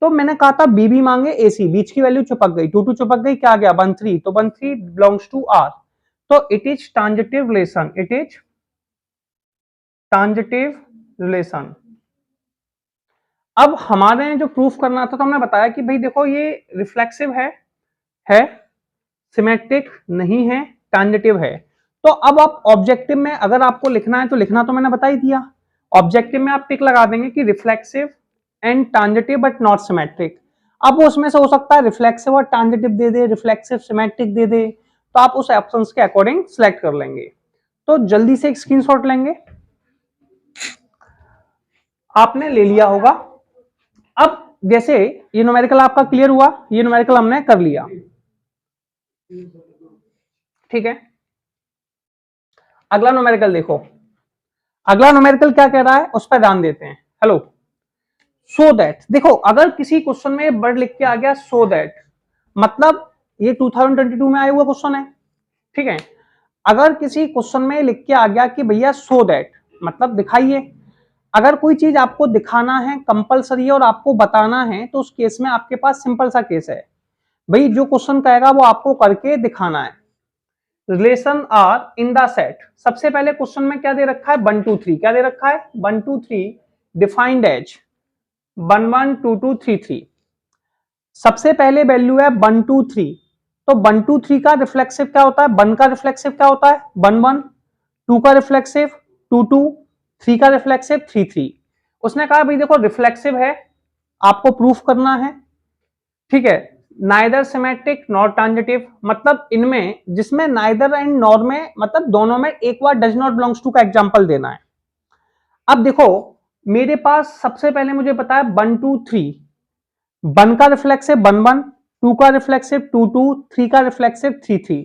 S1: तो मैंने कहा था बीबी मांगे एसी, बीच की वैल्यू चिपक गई, 2 2 चिपक गई, क्या आ गया 1 3, तो 1 3 बिलोंग्स टू आर। तो it is transitive relation, it is transitive relation. अब हमारे जो प्रूफ करना था तो हमने बताया कि भाई देखो ये रिफ्लेक्सिव है सिमेट्रिक नहीं है, ट्रांजिटिव है। तो अब आप ऑब्जेक्टिव में अगर आपको लिखना है तो लिखना तो मैंने बता ही दिया। ऑब्जेक्टिव में आप टिक लगा देंगे कि reflexive and transitive but not symmetric. अब उसमें से हो सकता है रिफ्लेक्सिव और ट्रांजिटिव दे दे, रिफ्लेक्सिव सिमेट्रिक दे दे, तो आप उस ऑप्शन के अकॉर्डिंग सिलेक्ट कर लेंगे। तो जल्दी से एक स्क्रीनशॉट लेंगे, आपने ले लिया होगा। अब जैसे ये न्यूमेरिकल आपका क्लियर हुआ, ये न्यूमेरिकल हमने कर लिया, ठीक है। अगला न्यूमेरिकल देखो, अगला न्यूमेरिकल क्या कह रहा है उस पर ध्यान देते हैं। हेलो, सो दैट, देखो अगर किसी क्वेश्चन में वर्ड लिख के आ गया सो दैट, मतलब ये 2022 में आया हुआ क्वेश्चन है, ठीक है। अगर किसी क्वेश्चन में लिख के आ गया कि भैया सो दैट, मतलब दिखाइए। अगर कोई चीज आपको दिखाना है कंपलसरी है और आपको बताना है, तो उस केस में आपके पास सिंपल सा केस है, भाई जो क्वेश्चन कहेगा वो आपको करके दिखाना है। Relation R in the set, सबसे पहले क्वेश्चन में क्या दे रखा है 1 2 3, क्या दे रखा है 1 2 3 डिफाइंड एज 1 1 2 2 3 3। सबसे पहले वैल्यू है 1 2 3, तो 1 2 3 का रिफ्लेक्सिव क्या होता है, 1 का रिफ्लेक्सिव क्या होता है 1 1, 2 का रिफ्लेक्सिव 2 2, 3 का रिफ्लेक्सिव 3 3। उसने कहा भाई देखो रिफ्लेक्सिव है, आपको प्रूफ करना है, ठीक है। नाइदर सिमेट्रिक नॉट ट्रांजिटिव, मतलब इनमें जिसमें नाइदर एंड नॉर में, मतलब दोनों में एक बार डज नॉट बिलोंग्स टू का एग्जांपल देना है। अब देखो मेरे पास सबसे पहले मुझे पता है 1 2 3, 1 का रिफ्लेक्सिव 1 1, 2 का रिफ्लेक्सिव 2 2, 3 का रिफ्लेक्सिव 3 3।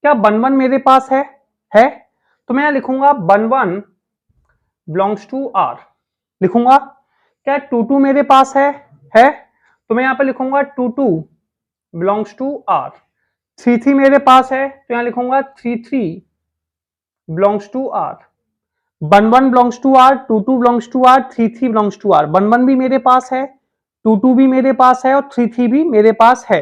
S1: क्या 1 1 मेरे पास है, तो मैं यहां लिखूंगा 1 1 बिलोंग्स टू आर, लिखूंगा। क्या 2 2 मेरे पास है, तो मैं यहां पे लिखूंगा 2 2 बिलोंग्स टू आर। 3 3 मेरे पास है, तो यहां लिखूंगा 3 3 belongs to R. 1 1 belongs to R, 2 2 belongs to R, 3 3 belongs to R. 1 1 भी मेरे पास है, 2 2 भी मेरे पास है और 3 3 भी मेरे पास है।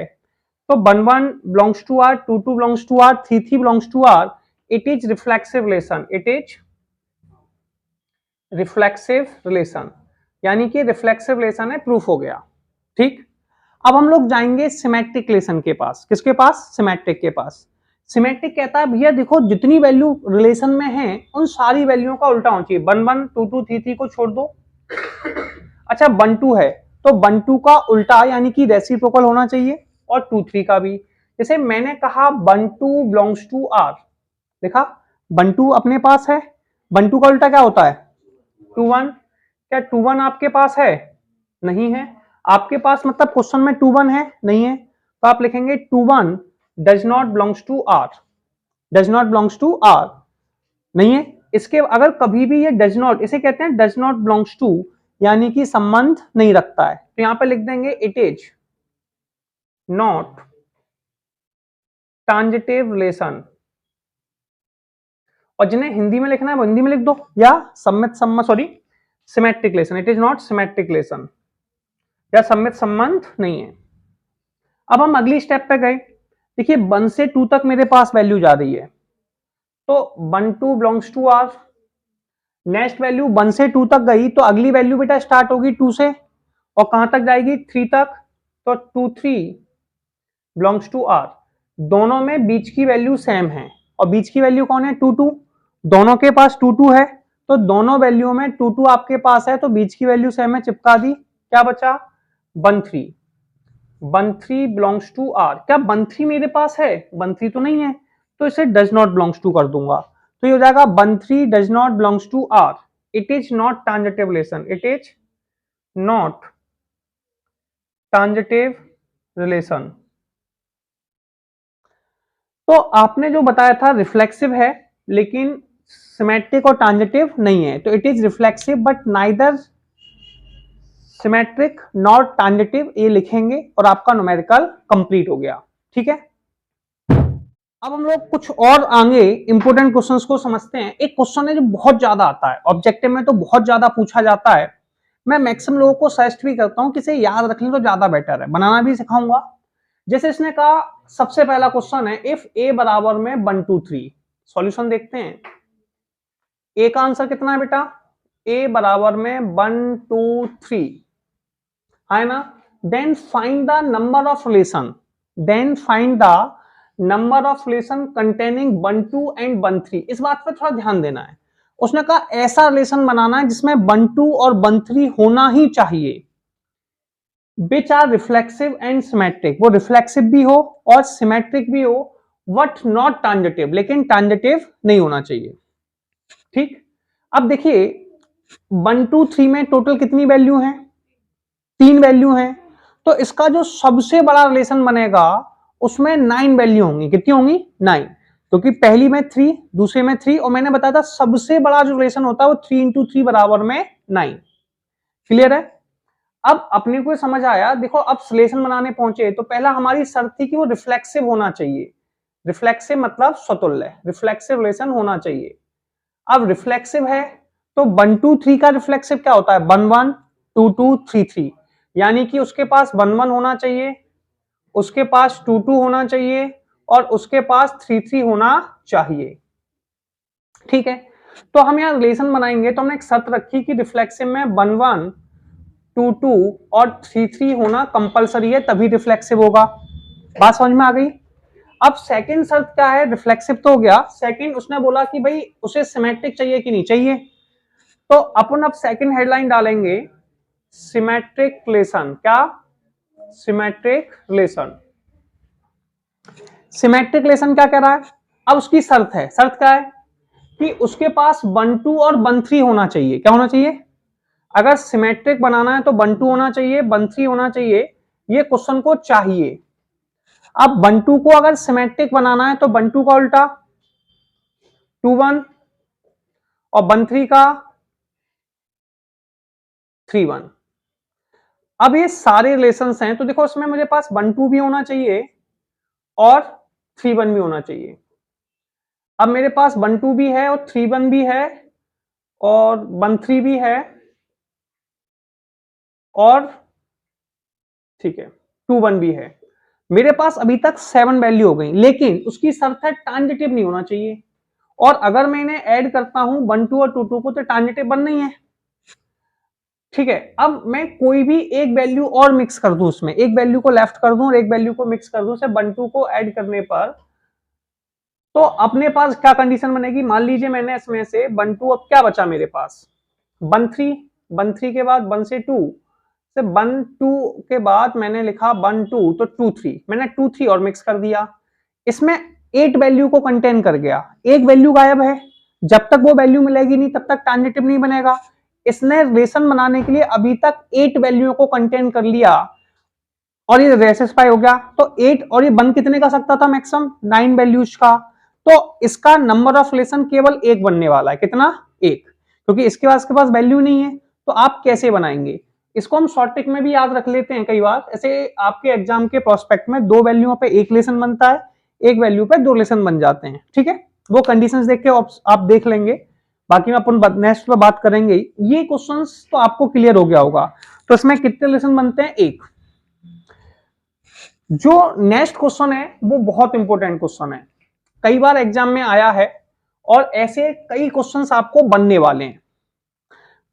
S1: तो 1 1 belongs to R, 2 2 belongs to R, 3 3 belongs to R. It is reflexive relation, it is reflexive relation, यानी कि रिफ्लेक्सिव रिलेशन है, प्रूफ हो गया, ठीक। अब हम लोग जाएंगे सिमेट्रिक रिलेशन के पास, किसके पास, सिमेट्रिक के पास। सिमेट्रिक कहता है भैया देखो जितनी वैल्यू रिलेशन में है उन सारी वैल्यूओं का उल्टा होना चाहिए, 1 1 2 2 3 3 को छोड़ दो। अच्छा 1 2 है तो 1 2 का उल्टा यानी कि रेसिप्रोकल होना चाहिए, और 2 3 का भी। जैसे मैंने कहा 1 2 बिलोंग्स टू आर, देखा 1 2 अपने पास है, 1 2 का उल्टा क्या होता है 2 1। क्या 2 1 आपके पास है, नहीं है आपके पास, मतलब क्वेश्चन में 2 1 है, नहीं है, तो आप लिखेंगे 2 1 does not belongs to R, does not belongs to R, नहीं है। इसके अगर कभी भी ये डज नॉट, इसे कहते हैं डज नॉट बिलोंग्स टू, यानी कि संबंध नहीं रखता है, तो यहां पे लिख देंगे it is not transitive relation. और जिन्हें हिंदी में लिखना है वो हिंदी में लिख दो, या symmetric relation, it is not symmetric relation, या सम्मित संबंध नहीं है। अब हम अगली स्टेप पे गए, देखिए 1 से 2 तक मेरे पास वैल्यू जा रही है, तो 1 2 belongs to R. Next value 1 से 2 तक गई तो अगली वैल्यू बेटा स्टार्ट होगी 2 से और कहां तक जाएगी 3 तक, तो 2 3 बिलोंग्स टू आर। दोनों में बीच की वैल्यू सेम है, और बीच की वैल्यू कौन है 2 2, दोनों के पास 2 2 है, तो दोनों वैल्यू में 2 2 आपके पास है, तो बीच की वैल्यू सेम है, चिपका दी, क्या बचा 1 3, 1 3 बिलोंग्स टू आर। क्या 1 3 मेरे पास है, 1 3 तो नहीं है, तो इसे डज नॉट बिलोंग्स टू कर दूंगा, तो ये हो जाएगा 1 3 does not belongs to R, it is not transitive relation, it is not transitive relation. तो आपने जो बताया था रिफ्लेक्सिव है लेकिन सिमेट्रिक और ट्रांजिटिव नहीं है, तो it is reflexive but neither symmetric not transitive, ये लिखेंगे और आपका न्यूमेरिकल कंप्लीट हो गया, ठीक है। अब हम लोग कुछ और आगे इंपोर्टेंट क्वेश्चंस को समझते हैं। एक क्वेश्चन है जो बहुत ज्यादा आता है ऑब्जेक्टिव में, तो बहुत ज्यादा पूछा जाता है। मैं मैक्सिमम लोगों को सजेस्ट भी करता हूं कि इसे याद रख लें तो ज्यादा बेटर है, बनाना भी सिखाऊंगा। जैसे इसने कहा, सबसे पहला क्वेश्चन है इफ ए बराबर में 1 2 3। सॉल्यूशन देखते हैं। ए का आंसर कितना है बेटा? ए बराबर में 1 2 3 है ना। Then find the number of relation, then find the number of relation containing 1 2 and 1 3। इस बात पर थोड़ा ध्यान देना है। उसने कहा ऐसा रिलेशन बनाना है जिसमें 1 2 और 1 3 होना ही चाहिए। Which are reflexive and symmetric, वो रिफ्लेक्सिव भी हो और सिमेट्रिक भी हो, बट नॉट ट्रांजिटिव, लेकिन ट्रांजिटिव नहीं होना चाहिए। ठीक, अब देखिए 1 2 3 में टोटल कितनी वैल्यू है? 3 वैल्यू है। तो इसका जो सबसे बड़ा रिलेशन बनेगा उसमें 9 वैल्यू होंगी। कितनी होंगी? 9। क्योंकि पहली में 3, दूसरे में 3, और मैंने बताया था सबसे बड़ा जो रिलेशन होता है वो 3 इंटू 3 बराबर में 9। क्लियर है? अब अपने को समझ आया। देखो अब रिलेशन बनाने पहुंचे तो पहला हमारी शर्त थी कि वो रिफ्लेक्सिव होना चाहिए। रिफ्लेक्सिव मतलब स्वतुल्य, रिफ्लेक्सिव रिलेशन होना चाहिए। अब रिफ्लेक्सिव है तो 1 2 3 का रिफ्लेक्सिव क्या होता है? 1 1 2 2 3 3, यानी कि उसके पास 1 1 होना चाहिए, उसके पास 2 2 होना चाहिए और उसके पास 3 3 होना चाहिए। ठीक है, तो हम यहां रिलेशन बनाएंगे तो हमने एक शर्त रखी कि रिफ्लेक्सिव में 1 1 2 2 और 3 3 होना कंपलसरी है, तभी रिफ्लेक्सिव होगा। बात समझ में आ गई? अब सेकंड शर्त क्या है? रिफ्लेक्सिव तो हो गया। सेकंड उसने बोला कि भाई उसे सिमेट्रिक चाहिए कि नहीं चाहिए। तो अपन अब सेकंड हेडलाइन डालेंगे सिमेट्रिक रिलेशन। क्या? Symmetric relation. सिमेट्रिक रिलेशन क्या कह रहा है? अब उसकी शर्त है। शर्त क्या है? कि उसके पास 1 2 और 1 3 होना चाहिए। क्या होना चाहिए? अगर सिमेट्रिक बनाना है तो 1 2 होना चाहिए, 1 3 होना चाहिए। ये क्वेश्चन को चाहिए। अब 1 2 को अगर सिमेट्रिक बनाना है तो 1 2 का उल्टा 2 1 और 1 3 का 3 1। अब ये सारे रिलेशंस हैं तो देखो इसमें मुझे पास 1 2 भी होना चाहिए और 3 1 भी होना चाहिए। अब मेरे पास 1 2 भी है और 3 1 भी है और 1 3 भी है और ठीक है 2 1 भी है। मेरे पास अभी तक 7 वैल्यू हो गई, लेकिन उसकी शर्त है ट्रांजिटिव नहीं होना चाहिए। और अगर मैं इन्हें ऐड करता हूं 1 2 और 2 2 को तो ट्रांजिटिव बन नहीं है। ठीक है, अब मैं कोई भी एक वैल्यू और मिक्स कर दूं, उसमें एक वैल्यू को लेफ्ट कर दूं और एक वैल्यू को मिक्स कर दूं, से 1 2 को ऐड करने पर तो अपने पास क्या कंडीशन बनेगी? मान लीजिए मैंने इसमें से 1 2, अब क्या बचा मेरे पास? 1 3, 1 3 के बाद 1 से 2, से 1 2 के बाद मैंने लिखा 1 2 तो 2 3, मैंने 2 3 और मिक्स कर दिया। इसमें 8 वैल्यू को कंटेन कर गया। एक वैल्यू गायब है, जब तक वो वैल्यू मिलेगी नहीं तब तक ट्रांजिटिव नहीं बनेगा। इसने रिलेशन बनाने के लिए अभी तक 8 वैल्यू को कंटेन कर लिया और ये रेसिस्पाई हो गया। तो 8 और ये बन कितने का सकता था? मैक्सिमम 9 वैल्यूज का। तो इसका नंबर ऑफ रिलेशन केवल एक बनने वाला है। कितना? एक, क्योंकि इसके पास वैल्यू नहीं है। तो आप कैसे बनाएंगे इसको? हम शॉर्ट ट्रिक में भी याद रख लेते हैं। कई बार ऐसे आपके एग्जाम के प्रोस्पेक्ट में 2 वैल्यू पे एक रिलेशन बनता है, एक वैल्यू पे 2 रिलेशन बन जाते हैं। ठीक है, वो कंडीशंस देख के आप देख लेंगे, बाकी में अपन नेक्स्ट में बात करेंगे। ये क्वेश्चंस तो आपको क्लियर हो गया होगा। तो इसमें कितने रिलेशन बनते हैं? एक। जो नेक्स्ट क्वेश्चन है वो बहुत इंपॉर्टेंट क्वेश्चन है, कई बार एग्जाम में आया है और ऐसे कई क्वेश्चंस आपको बनने वाले हैं।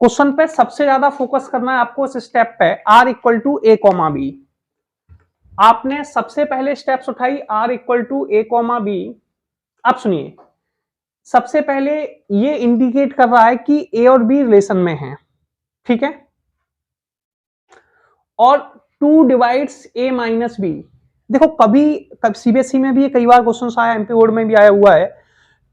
S1: क्वेश्चन पे सबसे ज्यादा फोकस करना है आपको इस स्टेप पे, r equal to A comma B. आपने सबसे पहले स्टेप्स उठाई r equal to A comma B. अब सुनिए, सबसे पहले ये इंडिकेट कर रहा है कि ए और बी रिलेशन में है। ठीक है, और 2 डिवाइड्स ए माइनस बी। देखो कभी सीबीएसई में भी कई बार क्वेश्चन आया, एमपी बोर्ड में भी आया हुआ है।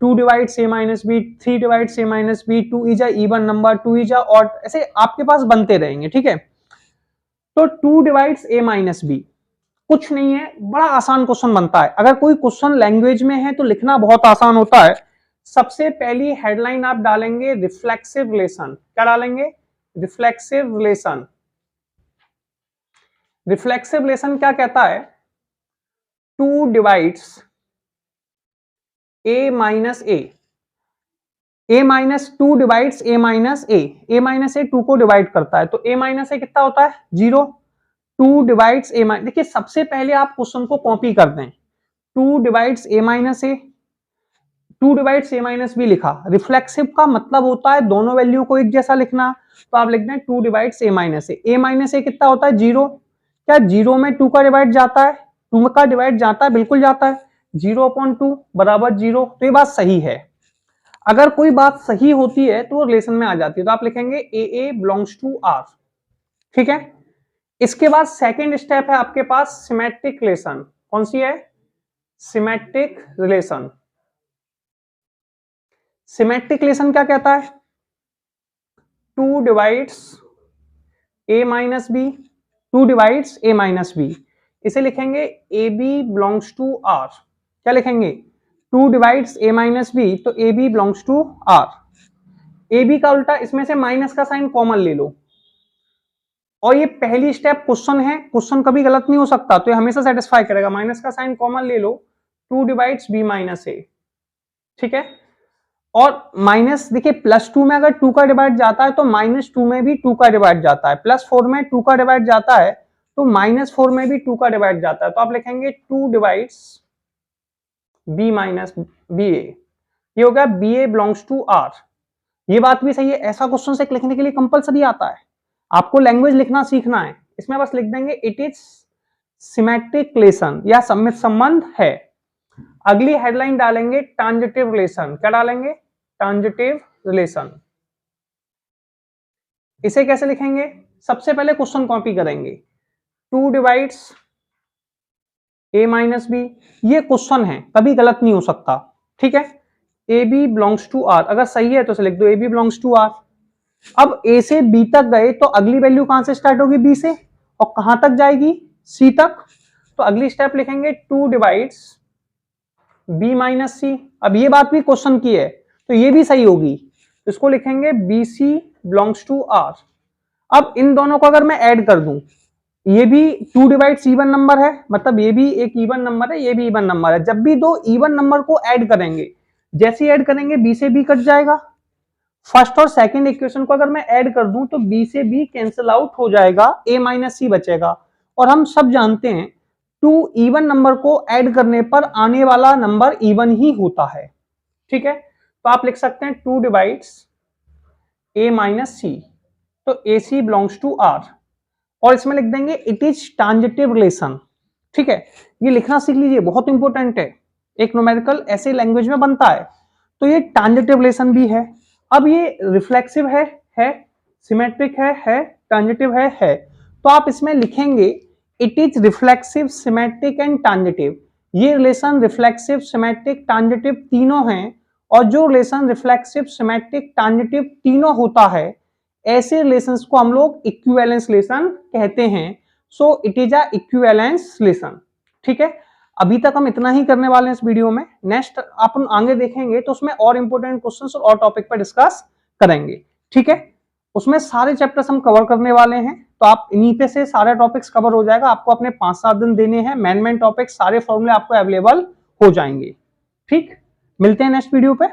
S1: 2 divides A minus B, 3 divides A minus B, 2 is a even number, 2 is a odd, ऐसे आपके पास बनते रहेंगे। ठीक है, तो 2 डिवाइड्स ए माइनस बी कुछ नहीं है, बड़ा आसान क्वेश्चन बनता है। अगर कोई क्वेश्चन लैंग्वेज में है तो लिखना बहुत आसान होता है। सबसे पहली हेडलाइन आप डालेंगे रिफ्लेक्सिव रिलेशन। क्या डालेंगे? Reflexive relation. रिफ्लेक्सिव रिलेशन क्या कहता है? 2 divides A minus A minus 2 divides A minus A minus ए 2 को डिवाइड करता है, तो ए माइनस ए कितना होता है 0, 2 डिवाइड्स ए माइनस, देखिए सबसे पहले आप क्वेश्चन को कॉपी कर दें, 2 divides A minus A, 2 divides A minus B लिखा। रिफ्लेक्सिव का मतलब होता है दोनों वैल्यू को एक जैसा लिखना, तो आप लिख दें 2 डिवाइड्स ए माइनस ए कितना होता है 0, क्या 0 में 2 का डिवाइड जाता है, 2 का डिवाइड जाता है, बिल्कुल जाता है, 0/2 बराबर 0, तो ये बात सही है। अगर कोई बात सही होती है तो वो रिलेशन में आ जाती है, तो आप लिखेंगे ए बिलोंग्स टू आर, ठीक है। इसके बाद सेकेंड स्टेप है आपके पास सिमेट्रिक रिलेशन, कौन सी है, सिमेट्रिक रिलेशन। सिमेट्रिक रिलेशन क्या कहता है, 2 divides A minus B, 2 divides A minus B, इसे लिखेंगे A B belongs to R, क्या लिखेंगे 2 डिवाइड्स ए माइनस बी, तो A B belongs to R. A B का उल्टा, इसमें से माइनस का साइन कॉमन ले लो, और ये पहली स्टेप क्वेश्चन है, क्वेश्चन कभी गलत नहीं हो सकता, तो ये हमेशा सेटिस्फाई करेगा, माइनस का साइन कॉमन ले लो, 2 डिवाइड्स बी माइनस ए, ठीक है। और माइनस देखिए +2 में अगर 2 का डिवाइड जाता है तो -2 में भी 2 का डिवाइड जाता है, +4 में 2 का डिवाइड जाता है तो -4 में भी 2 का डिवाइड जाता है, तो आप लिखेंगे 2 divides B minus B A, ये हो गया B A belongs to R. ये बात भी सही है, ऐसा क्वेश्चन से लिखने के लिए कंपलसरी आता है, आपको लैंग्वेज लिखना सीखना है, इसमें बस लिख देंगे इट इज सिमेट्रिक रिलेशन या सममित संबंध है। अगली हेडलाइन डालेंगे ट्रांजिटिव रिलेशन, क्या डालेंगे ट्रांजिटिव रिलेशन। इसे कैसे लिखेंगे, सबसे पहले क्वेश्चन कॉपी करेंगे, 2 डिवाइड्स ए माइनस बी, ये क्वेश्चन है कभी गलत नहीं हो सकता, ठीक है। A B belongs to R, अगर सही है तो लिख दो A B belongs to R. अब ए से बी तक गए तो अगली वैल्यू कहां से स्टार्ट होगी, बी से, और कहां तक जाएगी, सी तक, तो अगली स्टेप लिखेंगे 2 डिवाइड्स बी माइनस सी। अब ये बात भी क्वेश्चन की है तो ये भी सही होगी, इसको लिखेंगे B C belongs to R. अब इन दोनों को अगर मैं ऐड कर दूं, ये भी 2 डिवाइड्स इवन नंबर है, मतलब ये भी एक इवन नंबर है, ये भी इवन नंबर है, जब भी दो इवन नंबर को ऐड करेंगे, जैसे ऐड करेंगे बी से बी कट जाएगा, फर्स्ट और सेकंड इक्वेशन को अगर मैं ऐड कर दूं तो बी से बी कैंसिल आउट हो जाएगा, ए माइनस सी बचेगा, और हम सब जानते हैं 2 इवन नंबर को ऐड करने पर आने वाला नंबर इवन ही होता है, ठीक है। तो आप लिख सकते हैं 2 डिवाइड्स ए माइनस सी, तो ए सी बिलोंग्स टू आर, और इसमें लिख देंगे इट इज ट्रांजिटिव रिलेशन, ठीक है। ये लिखना सीख लीजिए, बहुत इंपॉर्टेंट है, एक न्यूमेरिकल ऐसे लैंग्वेज में बनता है, तो ये ट्रांजिटिव रिलेशन भी है। अब ये रिफ्लेक्सिव है, सिमेट्रिक है, ट्रांजिटिव है, तो आप इसमें लिखेंगे it is reflexive symmetric and transitive. ये रिलेशन रिफ्लेक्सिव सिमेट्रिक ट्रांजिटिव तीनों हैं, और जो रिलेशन रिफ्लेक्सिव सिमेट्रिक ट्रांजिटिव तीनों होता है, ऐसे रिलेशंस को हम लोग इक्विवेलेंस रिलेशन कहते हैं। So it is a equivalence relation, ठीक है। अभी तक हम इतना ही करने वाले हैं इस वीडियो में, नेक्स्ट अपन आगे देखेंगे तो उसमें और इंपॉर्टेंट क्वेश्चंस और टॉपिक पर डिस्कस करेंगे, ठीक है। उसमें सारे चैप्टर्स हम कवर करने वाले हैं, तो आप इन्हीं पे से सारे टॉपिक्स कवर हो जाएगा, आपको अपने 5-7 दिन देने हैं, मेन टॉपिक सारे फॉर्मूले आपको अवेलेबल हो जाएंगे, ठीक। मिलते हैं नेक्स्ट वीडियो पे।